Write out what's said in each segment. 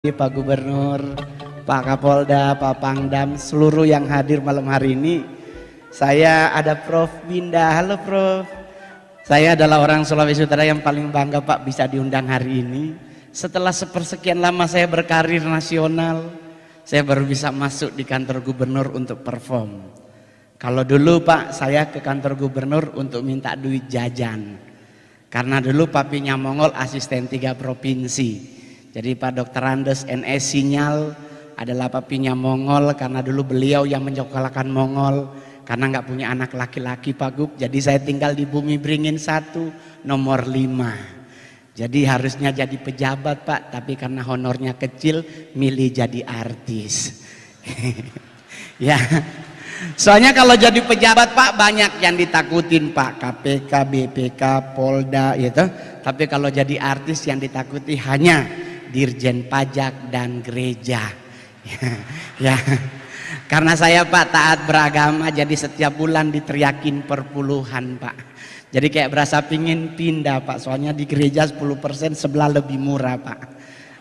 Pak Gubernur, Pak Kapolda, Pak Pangdam, seluruh yang hadir malam hari ini. Saya ada Prof. Winda. Halo Prof. Saya adalah orang Sulawesi Utara yang paling bangga Pak bisa diundang hari ini. Setelah sepersekian lama saya berkarir nasional, saya baru bisa masuk di kantor gubernur untuk perform. Kalau dulu Pak, saya ke kantor gubernur untuk minta duit jajan. Karena dulu papinya Mongol asisten 3 provinsi. Jadi Pak Dr. Andes NS Sinyal adalah papinya Mongol, karena dulu beliau yang menyekolahkan Mongol karena nggak punya anak laki-laki Pak Gub. Jadi saya tinggal di Bumi Beringin 1 nomor 5. Jadi harusnya jadi pejabat Pak, tapi karena honornya kecil milih jadi artis. Ya. Soalnya kalau jadi pejabat Pak banyak yang ditakutin Pak, KPK, BPK, Polda gitu. Tapi kalau jadi artis yang ditakuti hanya Dirjen Pajak dan gereja. Ya. Karena saya Pak taat beragama, jadi setiap bulan diteriakin perpuluhan Pak. Jadi kayak berasa pingin pindah Pak, soalnya di gereja 10% sebelah lebih murah Pak.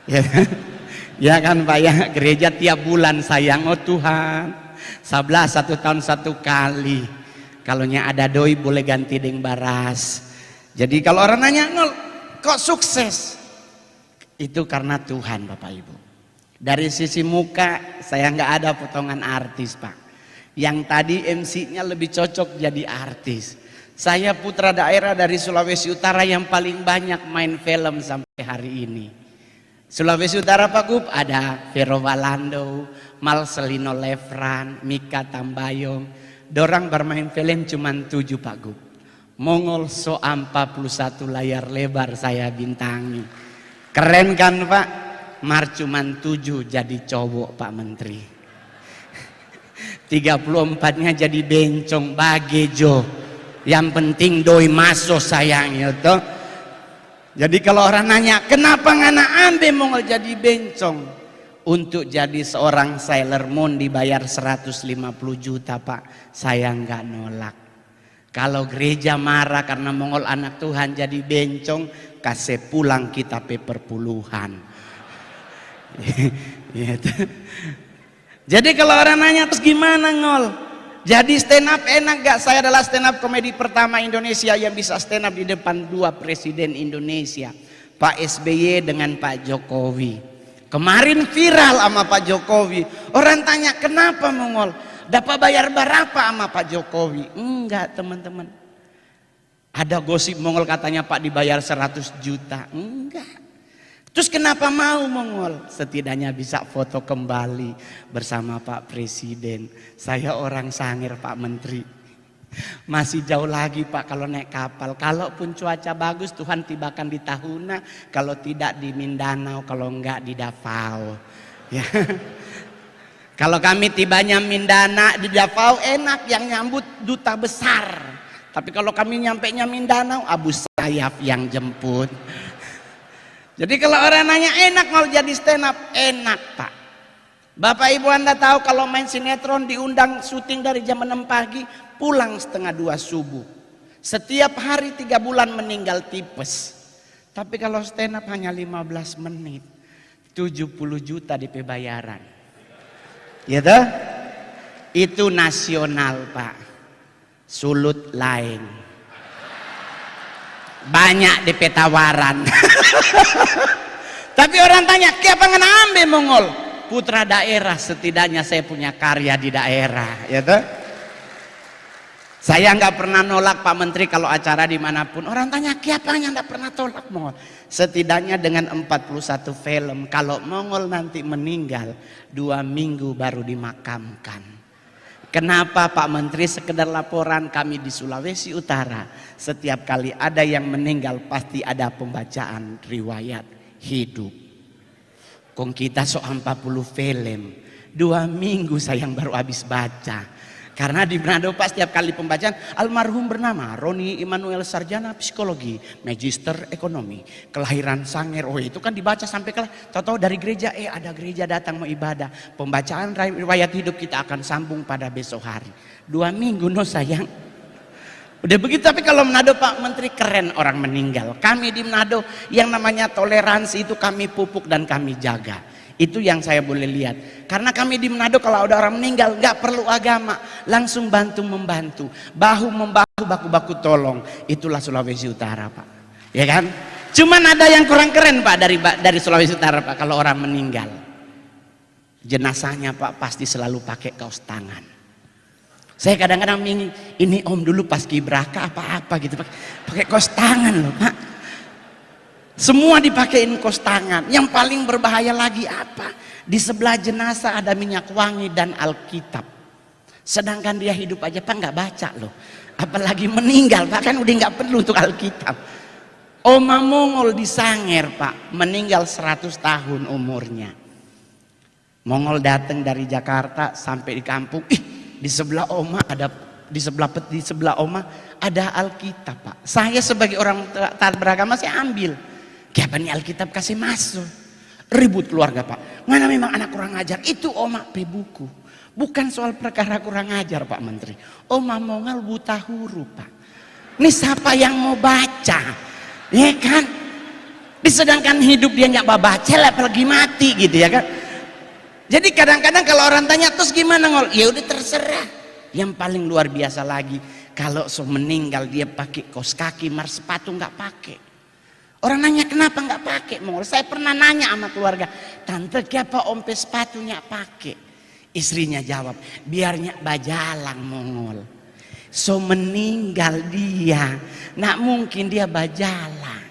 Ya, ya kan Pak ya, gereja tiap bulan sayang, oh Tuhan, sebelah 1 tahun 1 kali. Kalaunya ada doi boleh ganti deng baras. Jadi kalau orang nanya, "Ngol, kok sukses?" Itu karena Tuhan Bapak Ibu. Dari sisi muka saya nggak ada potongan artis Pak. Yang tadi MC-nya lebih cocok jadi artis. Saya putra daerah dari Sulawesi Utara yang paling banyak main film sampai hari ini. Sulawesi Utara Pak Gub ada Vero Walando, Marcelino Lefran, Mika Tambayong. Dorang bermain film cuma 7 Pak Gub. Mongol so 41 layar lebar saya bintangi. Keren kan Pak? Mar cuman 7 jadi cowok Pak Menteri. 34-nya jadi bencong bagejo. Yang penting doi masuk sayang itu. Jadi kalau orang nanya, kenapa ngana ambe Mongol jadi bencong? Untuk jadi seorang Sailor Moon dibayar 150 juta Pak, saya nggak nolak. Kalau gereja marah karena Mongol anak Tuhan jadi bencong, kasih pulang kita perpuluhan. Jadi kalau orang nanya terus gimana Ngol? Jadi stand up enak gak? Saya adalah stand up komedi pertama Indonesia yang bisa stand up di depan 2 presiden Indonesia, Pak SBY dengan Pak Jokowi. Kemarin viral sama Pak Jokowi. Orang tanya kenapa Mongol? Dapat bayar berapa sama Pak Jokowi? Enggak teman-teman. Ada gosip Mongol katanya Pak dibayar 100 juta. Enggak. Terus kenapa mau Mongol? Setidaknya bisa foto kembali bersama Pak Presiden. Saya orang Sangir Pak Menteri. Masih jauh lagi Pak kalau naik kapal. Kalaupun cuaca bagus Tuhan tibakan di Tahuna. Kalau tidak di Mindanao, kalau enggak di Davao. Ya. Kalau kami tibanya Mindanao di Davao enak, yang nyambut duta besar. Tapi kalau kami nyampenya Mindanao, Abu Sayyaf yang jemput. Jadi kalau orang nanya enak mau jadi stand up, enak Pak. Bapak Ibu Anda tahu kalau main sinetron diundang syuting dari jam 6 pagi, pulang setengah 2 subuh. Setiap hari 3 bulan meninggal tipes. Tapi kalau stand up hanya 15 menit, 70 juta DP bayaran. Gitu? Itu nasional Pak. Sulut lain. Banyak DP tawaran. Tapi orang tanya, "Kenapa ngana ambe Mongol?" Putra daerah, setidaknya saya punya karya di daerah, ya toh? Saya nggak pernah nolak Pak Menteri kalau acara dimanapun. Orang tanya, "Kenapa nggak pernah tolak Mongol?" Setidaknya dengan 41 film, kalau Mongol nanti meninggal 2 minggu baru dimakamkan. Kenapa Pak Menteri? Sekedar laporan kami di Sulawesi Utara, setiap kali ada yang meninggal pasti ada pembacaan riwayat hidup. Kong kita so 40 film, 2 minggu sayang baru habis baca. Karena di Manado Pak setiap kali pembacaan, almarhum bernama Roni Immanuel Sarjana Psikologi, Magister Ekonomi, kelahiran Sangir. Oh itu kan dibaca sampai tahu-tahu dari gereja, ada gereja datang mau ibadah. Pembacaan riwayat hidup kita akan sambung pada besok hari. 2 minggu no sayang. Udah begitu. Tapi kalau Manado Pak Menteri keren orang meninggal. Kami di Manado yang namanya toleransi itu kami pupuk dan kami jaga. Itu yang saya boleh lihat. Karena kami di Manado kalau ada orang meninggal nggak perlu agama, langsung bantu membantu, bahu membahu, baku-baku tolong. Itulah Sulawesi Utara, Pak. Ya kan? Cuman ada yang kurang keren, Pak, dari Sulawesi Utara, Pak. Kalau orang meninggal, jenazahnya, Pak, pasti selalu pakai kaos tangan. Saya kadang-kadang ini Om dulu pas kibraka apa-apa gitu, pakai kaos tangan loh, Pak. Semua dipakein kaos tangan. Yang paling berbahaya lagi apa? Di sebelah jenazah ada minyak wangi dan Alkitab. Sedangkan dia hidup aja, Pak, nggak baca loh. Apalagi meninggal, Pak, kan udah nggak perlu untuk Alkitab. Oma Mongol di Sanger, Pak, meninggal 100 tahun umurnya. Mongol datang dari Jakarta sampai di kampung, di sebelah Oma ada di sebelah Oma ada Alkitab, Pak. Saya sebagai orang taat beragama saya ambil. Kenapa nih Alkitab kasih masuk? Ribut keluarga, Pak. Mana memang anak kurang ajar. Itu Oma buku. Bukan soal perkara kurang ajar, Pak Menteri. Oma Mongol buta huruf, Pak. Ini siapa yang mau baca? Ya kan? Disedangkan hidup dia nggak baca, apalagi mati gitu ya kan? Jadi kadang-kadang kalau orang tanya terus gimana Ngol? Ya udah terserah. Yang paling luar biasa lagi, kalau meninggal dia pakai kaos kaki, sepatu nggak pakai. Orang nanya kenapa nggak pakai Mongol? Saya pernah nanya sama keluarga, tante kenapa ompe sepatunya pakai? Istrinya jawab, biarnya bajalang Mongol. Meninggal dia, nggak mungkin dia bajalang.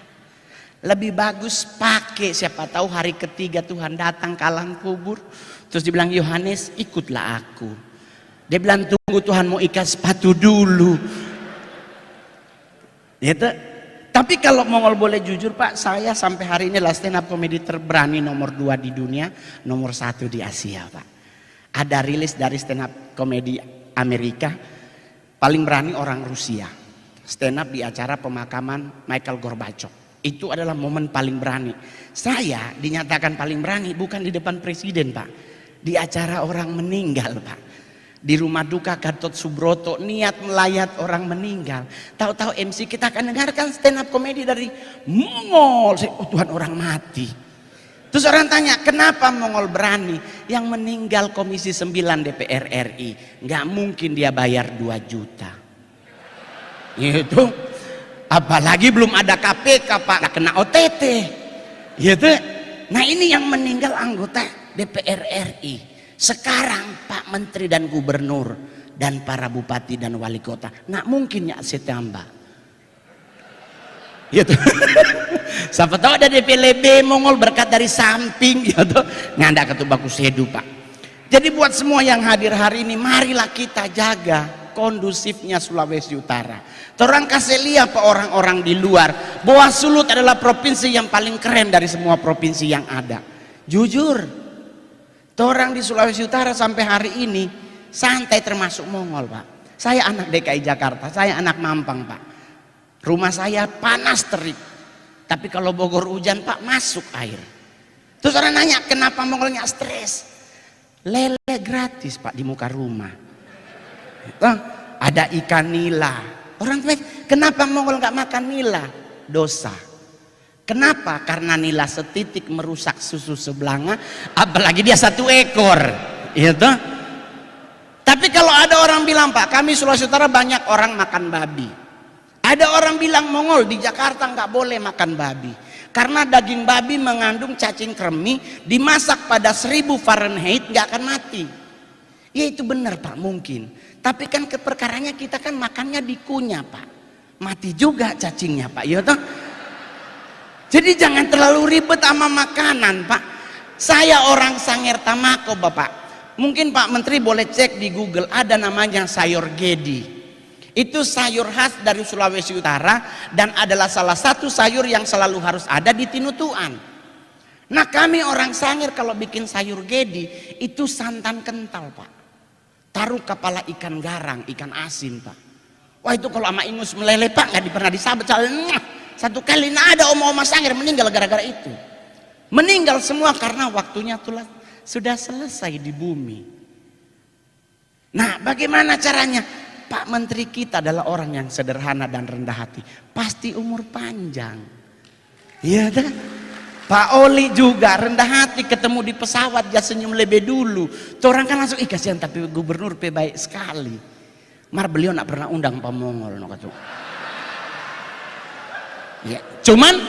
Lebih bagus pakai, siapa tahu hari ketiga Tuhan datang ke alam kubur, terus dibilang Yohanes ikutlah aku. Dia bilang tunggu Tuhan mau ikat sepatu dulu. Gitu. Tapi kalau Mongol boleh jujur, Pak, saya sampai hari ini adalah stand up comedy terberani nomor 2 di dunia, nomor 1 di Asia, Pak. Ada rilis dari stand up comedy Amerika, paling berani orang Rusia. Stand up di acara pemakaman Michael Gorbachev. Itu adalah momen paling berani. Saya dinyatakan paling berani bukan di depan presiden, Pak. Di acara orang meninggal, Pak. Di rumah duka Gatot Subroto, niat melayat orang meninggal. Tahu-tahu MC kita akan dengarkan stand up komedi dari Mongol. Oh Tuhan, orang mati. Terus orang tanya, kenapa Mongol berani? Yang meninggal Komisi 9 DPR RI, nggak mungkin dia bayar 2 juta. Gitu. Apalagi belum ada KPK, Pak, nggak kena OTT. Gitu. Nah ini yang meninggal anggota DPR RI. Sekarang Pak Menteri dan Gubernur dan para bupati dan wali kota nggak mungkin ya setambah. Gitu. Siapa tahu ada DPLB Mongol berkat dari samping, gitu. Nggak ketubah kusedu, Pak. Jadi buat semua yang hadir hari ini, marilah kita jaga kondusifnya Sulawesi Utara. Orang kasih lihat Pak orang-orang di luar bahwa Sulut adalah provinsi yang paling keren dari semua provinsi yang ada. Jujur. Orang di Sulawesi Utara sampai hari ini santai termasuk Mongol, Pak. Saya anak DKI Jakarta, saya anak Mampang, Pak. Rumah saya panas terik. Tapi kalau Bogor hujan, Pak, masuk air. Terus orang nanya, kenapa Mongolnya stres? Lele gratis, Pak, di muka rumah. Ada ikan nila. Orang tanya, kenapa Mongol nggak makan nila? Dosa. Kenapa? Karena nila setitik merusak susu sebelanga, apalagi dia 1 ekor. Gitu. Tapi kalau ada orang bilang, Pak, kami Sulawesi Utara banyak orang makan babi. Ada orang bilang Mongol di Jakarta nggak boleh makan babi. Karena daging babi mengandung cacing kremi, dimasak pada 1000 Fahrenheit nggak akan mati. Ya itu benar, Pak, mungkin. Tapi kan keperkaranya kita kan makannya dikunyah, Pak. Mati juga cacingnya, Pak. Ya toh? Jadi jangan terlalu ribet sama makanan, Pak. Saya orang Sanger Tamako, Bapak. Mungkin Pak Menteri boleh cek di Google, ada namanya sayur gedi. Itu sayur khas dari Sulawesi Utara dan adalah salah satu sayur yang selalu harus ada di Tinutuan. Nah kami orang Sanger kalau bikin sayur gedi itu santan kental, Pak. Taruh kepala ikan garang, ikan asin, Pak. Wah itu kalau sama ingus meleleh, Pak, nggak pernah disabet. Satu kali ada oma-oma Sanger meninggal gara-gara itu. Meninggal semua karena waktunya sudah selesai di bumi. Nah bagaimana caranya? Pak Menteri kita adalah orang yang sederhana dan rendah hati. Pasti umur panjang. Iya kan? Pak Oli juga rendah hati, ketemu di pesawat dia senyum lebih dulu. Tuh orang kan langsung, ih kasihan tapi gubernur baik sekali. Mar beliau nak pernah undang Pak Mongol no kata. Ya, cuman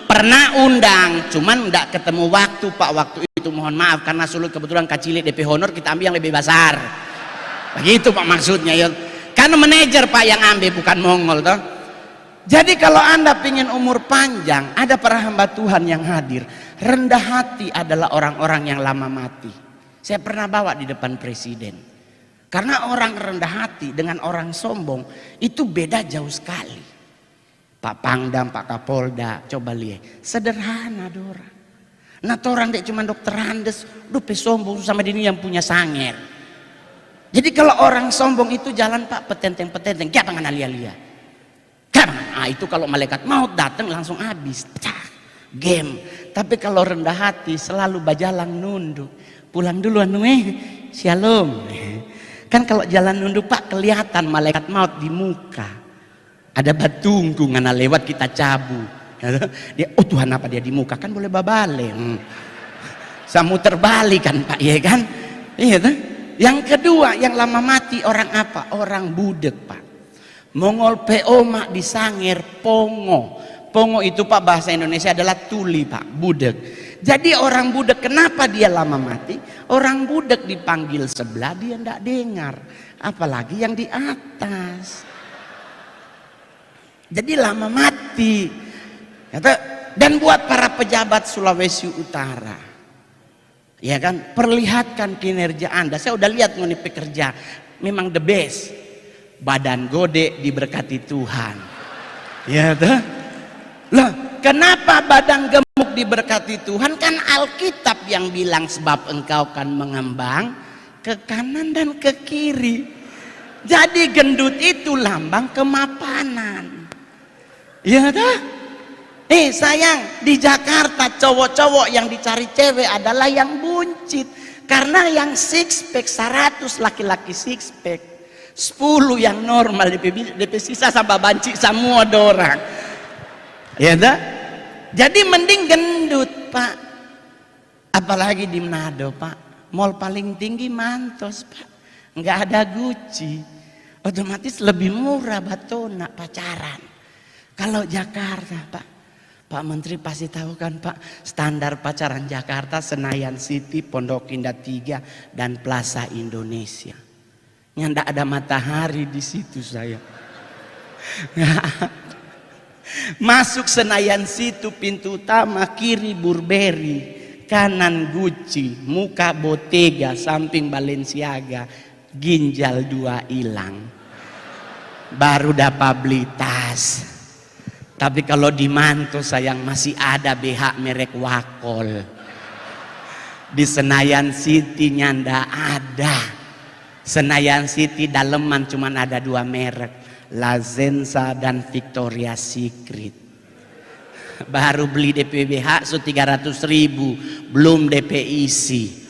pernah undang, cuman enggak ketemu waktu Pak. Waktu itu mohon maaf karena sulut kebetulan kacili DP honor kita ambil yang lebih besar. Begitu Pak maksudnya ya. Karena manajer Pak yang ambil bukan Mongol toh. Jadi kalau Anda ingin umur panjang, ada para hamba Tuhan yang hadir. Rendah hati adalah orang-orang yang lama mati. Saya pernah bawa di depan presiden. Karena orang rendah hati dengan orang sombong itu beda jauh sekali. Pak Pangdam, Pak Kapolda, coba lihat. Sederhana dorang. Nah orang dek cuma dokter Andes, dupe sombong sama dini yang punya sanger. Jadi kalau orang sombong itu jalan Pak petenteng-petenteng, siapa ngana lia-lia. Ah itu kalau malaikat maut datang langsung habis. Cah, game. Tapi kalau rendah hati selalu bajalang nunduk. Pulang dulu anu shalom. Kan kalau jalan nunduk Pak kelihatan malaikat maut di muka. Ada batungku ngana lewat kita cabu. Dia oh Tuhan apa dia di muka kan boleh babale. Samu terbalik kan Pak ya kan? Iya tuh. Yang kedua yang lama mati orang apa? Orang budek Pak. Mongol PO mak disangir pongo. Pongo itu Pak bahasa Indonesia adalah tuli Pak, budek. Jadi orang budek kenapa dia lama mati? Orang budek dipanggil sebelah dia ndak dengar, apalagi yang di atas. Jadi lama mati. Dan buat para pejabat Sulawesi Utara, ya kan, perlihatkan kinerja Anda. Saya udah lihat nih pekerja, memang the best. Badan gede diberkati Tuhan. Ya tuh. Loh, kenapa badan gemuk diberkati Tuhan? Kan Alkitab yang bilang sebab engkau kan mengembang ke kanan dan ke kiri. Jadi gendut itu lambang kemapanan. Ya tuh. Sayang, di Jakarta cowok-cowok yang dicari cewek adalah yang buncit. Karena yang six pack 100 laki-laki six pack, 10 yang normal DP sisa sama banci semua dorang. Ya dah. Jadi mending gendut Pak. Apalagi di Manado Pak, mall paling tinggi Mantos Pak, nggak ada Gucci, otomatis lebih murah batona pacaran. Kalau Jakarta Pak Menteri pasti tahu kan Pak, standar pacaran Jakarta Senayan City, Pondok Indah 3 dan Plaza Indonesia. Nggak ada matahari di situ saya. Masuk Senayan Situ pintu utama, kiri Burberry, kanan Gucci, muka Bottega, samping Balenciaga, ginjal 2 hilang. Baru dapat beli tas. Tapi kalau di Manto sayang masih ada BH merek Wakol. Di Senayan City nyanda ada. Senayan City daleman cuman ada 2 merek, La Zenza dan Victoria's Secret. Baru beli DP BH 300.000, belum DP isi.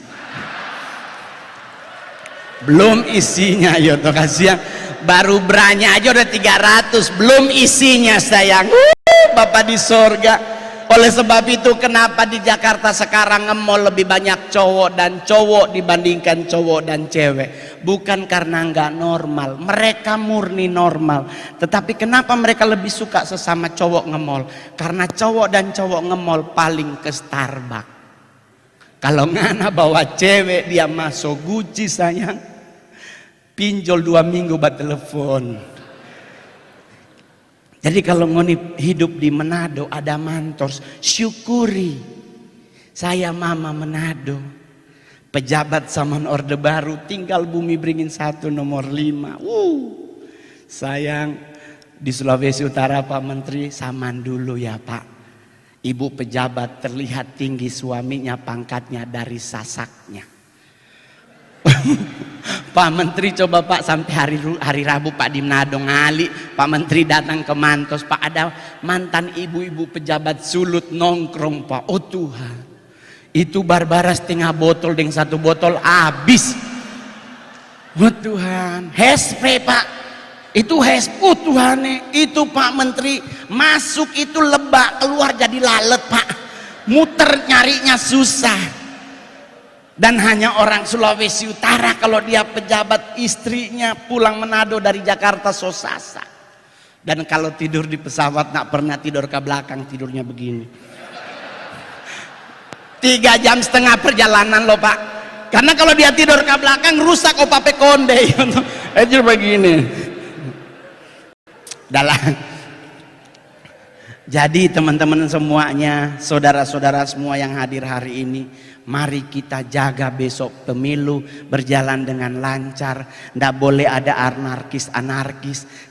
Belum isinya yo to kasihan. Baru beranya aja udah 300, belum isinya sayang. Bapak di sorga. Oleh sebab itu kenapa di Jakarta sekarang nge-mall lebih banyak cowok dan cowok dibandingkan cowok dan cewek? Bukan karena nggak normal, mereka murni normal. Tetapi kenapa mereka lebih suka sesama cowok nge-mall? Karena cowok dan cowok nge-mall paling ke Starbucks. Kalau ngana bawa cewek dia masuk Gucci sayang, pinjol 2 minggu buat telepon. Jadi kalau ngoni hidup di Manado ada Mantos, syukuri. Saya mama Manado, pejabat zaman Orde Baru, tinggal Bumi Beringin 1 nomor 5. Sayang, di Sulawesi Utara Pak Menteri saman dulu ya Pak. Ibu pejabat terlihat tinggi suaminya, pangkatnya dari sasaknya. Pak Menteri coba Pak sampai hari Rabu Pak di Manado ngali, Pak Menteri datang ke Mantos Pak, ada mantan ibu-ibu pejabat sulut nongkrong Pak. Oh Tuhan, itu Barbara setengah botol dengan 1 botol habis. Oh Tuhan, hairspray Pak, itu hairspray. Oh Tuhan, itu Pak Menteri masuk itu lebak, keluar jadi lalat Pak. muter nyarinya susah. Dan hanya orang Sulawesi Utara kalau dia pejabat, istrinya pulang Manado dari Jakarta sosasa. Dan kalau tidur di pesawat nggak pernah tidur ke belakang, tidurnya begini. 3,5 jam perjalanan loh Pak. Karena kalau dia tidur ke belakang rusak opa konde. Itu begini. Dalam. Jadi teman-teman semuanya, saudara-saudara semua yang hadir hari ini, mari kita jaga besok pemilu berjalan dengan lancar. Nggak boleh ada anarkis,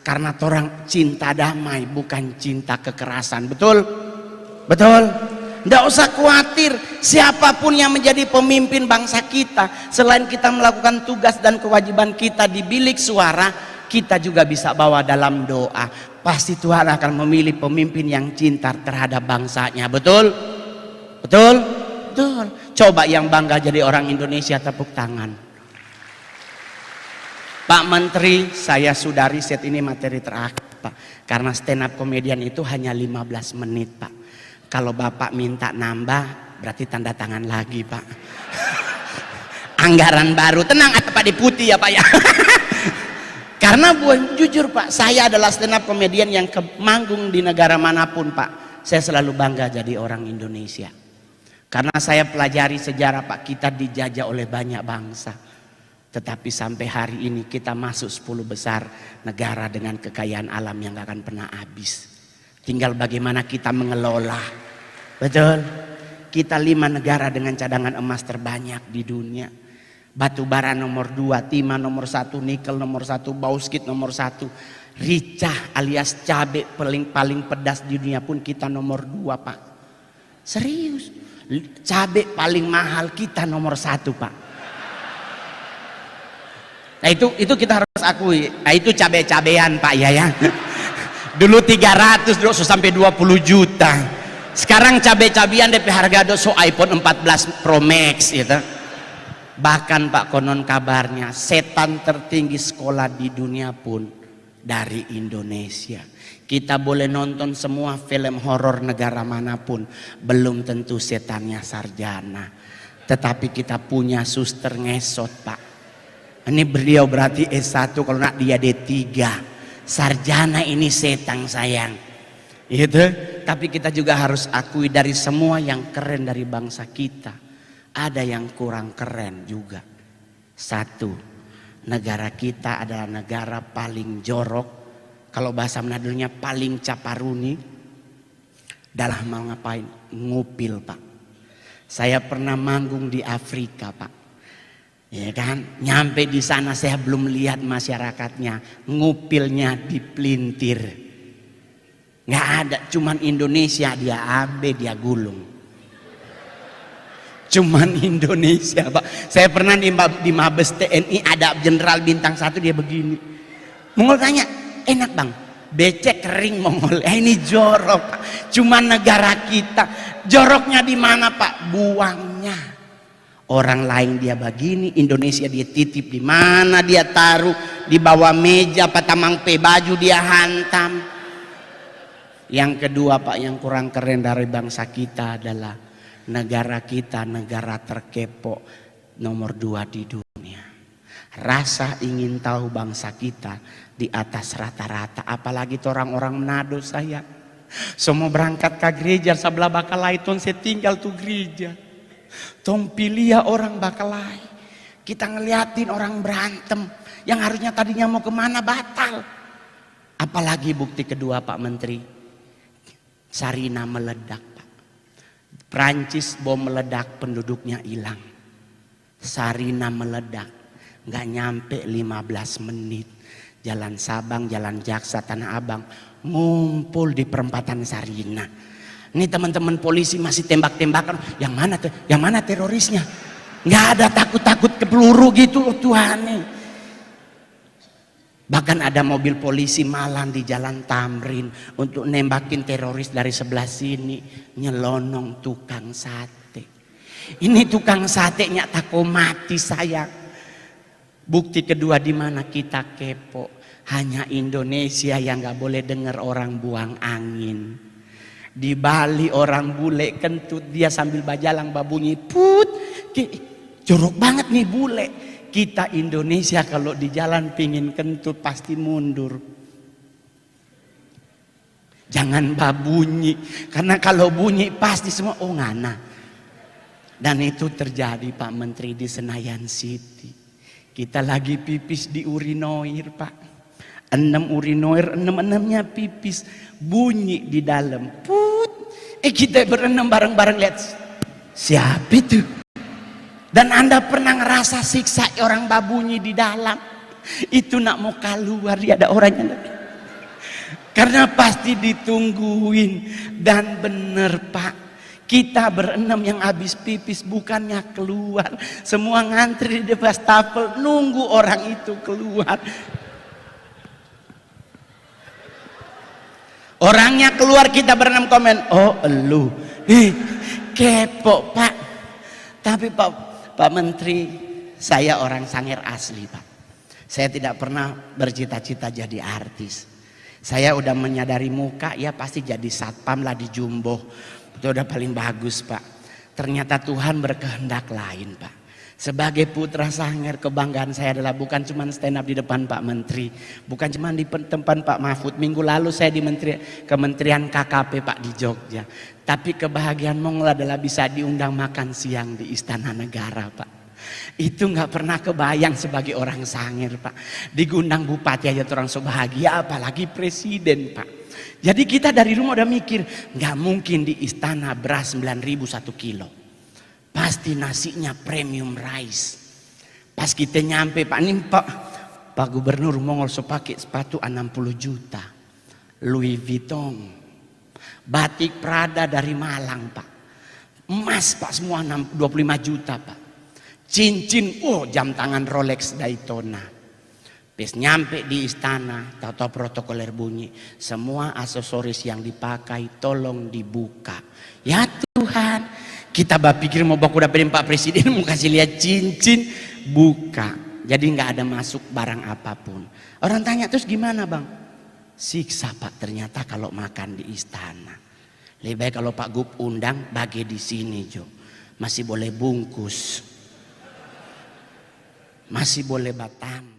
karena orang cinta damai bukan cinta kekerasan. Betul? Betul? Nggak usah khawatir siapapun yang menjadi pemimpin bangsa kita, selain kita melakukan tugas dan kewajiban kita di bilik suara, kita juga bisa bawa dalam doa. Pasti Tuhan akan memilih pemimpin yang cinta terhadap bangsanya. Betul? Betul? Betul. Coba yang bangga jadi orang Indonesia, tepuk tangan. Pak Menteri, saya sudah riset, ini materi terakhir Pak. Karena stand up komedian itu hanya 15 menit Pak. Kalau Bapak minta nambah, berarti tanda tangan lagi Pak. Anggaran baru, tenang Pak, di putih ya Pak ya. Karena jujur Pak, saya adalah stand up komedian yang manggung di negara manapun Pak. Saya selalu bangga jadi orang Indonesia. Karena saya pelajari sejarah Pak, kita dijajah oleh banyak bangsa. Tetapi sampai hari ini kita masuk 10 besar negara dengan kekayaan alam yang gak akan pernah habis. Tinggal bagaimana kita mengelola. Betul? Kita 5 negara dengan cadangan emas terbanyak di dunia. Batu bara nomor 2, timah nomor 1, nikel nomor 1, bauxit nomor 1, ricah alias cabai paling pedas di dunia pun kita nomor 2 Pak. Serius, cabai paling mahal kita nomor 1 Pak. Nah itu kita harus akui. Nah itu cabai-cabean Pak ya. Dulu 300 dulu sampai 20 juta. Sekarang cabai-cabean DP harga doso iPhone 14 Pro Max gitu. Bahkan Pak, konon kabarnya setan tertinggi sekolah di dunia pun dari Indonesia. Kita boleh nonton semua film horor negara manapun, belum tentu setannya sarjana. Tetapi kita punya suster ngesot Pak. Ini beliau berarti S1, kalau nak dia D3. Sarjana ini setan sayang. Gitu. Tapi kita juga harus akui dari semua yang keren dari bangsa kita, ada yang kurang keren juga. 1, negara kita adalah negara paling jorok, kalau bahasa Manadonya paling caparuni dalam mau ngapain? Ngupil Pak. Saya pernah manggung di Afrika Pak, ya kan? Nyampe di sana saya belum lihat masyarakatnya ngupilnya di pelintir, nggak ada. Cuman Indonesia dia ambe, dia gulung. Cuman Indonesia Pak. Saya pernah di Mabes TNI ada jenderal bintang 1, dia begini. Mongol tanya, enak Bang? Becek kering Mongol. Ini jorok Pak. Cuman negara kita. Joroknya di mana Pak? Buangnya. Orang lain dia begini, Indonesia dia titip di mana dia taruh, di bawah meja, patamang baju dia hantam. Yang kedua Pak, yang kurang keren dari bangsa kita adalah negara kita negara terkepo nomor 2 di dunia. Rasa ingin tahu bangsa kita di atas rata-rata. Apalagi orang-orang Manado saya. Semua berangkat ke gereja sebelah Bakalai, ton saya tinggal tuh gereja. Tong pilih ya orang Bakalai. Kita ngeliatin orang berantem yang harusnya tadinya mau kemana batal. Apalagi bukti kedua Pak Menteri, Sarina meledak. Prancis bom meledak, penduduknya hilang. Sarina meledak, nggak nyampe 15 menit. Jalan Sabang, Jalan Jaksa, Tanah Abang ngumpul di perempatan Sarina. Ini teman-teman polisi masih tembak-tembakan. Yang mana terorisnya? Nggak ada takut-takut ke peluru gitu Tuhan nih. Bahkan ada mobil polisi malam di Jalan Tamrin untuk nembakin teroris dari sebelah sini, nyelonong tukang sate. Ini tukang satenya tako mati sayang. Bukti kedua di mana kita kepo, hanya Indonesia yang nggak boleh dengar orang buang angin. Di Bali orang bule kentut, dia sambil bajalang babunyi put. Jorok banget nih bule. Kita Indonesia kalau di jalan pingin kentut pasti mundur. Jangan babunyi, karena kalau bunyi pasti semua oh ngana. Dan itu terjadi Pak Menteri di Senayan City. Kita lagi pipis di urinoir Pak. 6 urinoir, 6-6-nya pipis. Bunyi di dalam. Put. Kita berenam bareng-bareng lihat. Siapa itu? Dan Anda pernah ngerasa siksa orang babunyi di dalam? Itu nak mau keluar, dia ada orangnya. Karena pasti ditungguin. Dan bener Pak, kita berenam yang habis pipis bukannya keluar, semua ngantri di wastafel nunggu orang itu keluar. Orangnya keluar, kita berenam komen, oh elu, kepo Pak. Tapi Pak Menteri, saya orang Sangir asli Pak. Saya tidak pernah bercita-cita jadi artis. Saya udah menyadari muka ya pasti jadi satpam lah di Jumbo. Itu udah paling bagus Pak. Ternyata Tuhan berkehendak lain Pak. Sebagai putra Sangir, kebanggaan saya adalah bukan cuma stand up di depan Pak Menteri. Bukan cuma di tempat Pak Mahfud. Minggu lalu saya di Kementerian KKP Pak di Jogja. Tapi kebahagiaan Mongol adalah bisa diundang makan siang di Istana Negara Pak. Itu nggak pernah kebayang sebagai orang Sangir Pak. Digundang bupati aja orang so bahagia, apalagi presiden Pak. Jadi kita dari rumah udah mikir, nggak mungkin di istana beras 9.000 1 kilo. Pasti nasinya premium rice. Pas kita nyampe Pak nih Pak Gubernur Mongol so pakai sepatu 60 juta. Louis Vuitton. Batik Prada dari Malang Pak. Emas Pak semua 25 juta Pak. Cincin, jam tangan Rolex Daytona. Pas nyampe di istana, tahu-tahu protokoler bunyi, semua aksesoris yang dipakai tolong dibuka. Ya Tuhan, kita berpikir mau baku dapetin Pak Presiden mau kasih lihat cincin, buka. Jadi nggak ada masuk barang apapun. Orang tanya terus gimana Bang? Siksa Pak ternyata kalau makan di istana. Lebih baik kalau Pak Gub undang bagi di sini Jo, masih boleh bungkus. Masih boleh batang.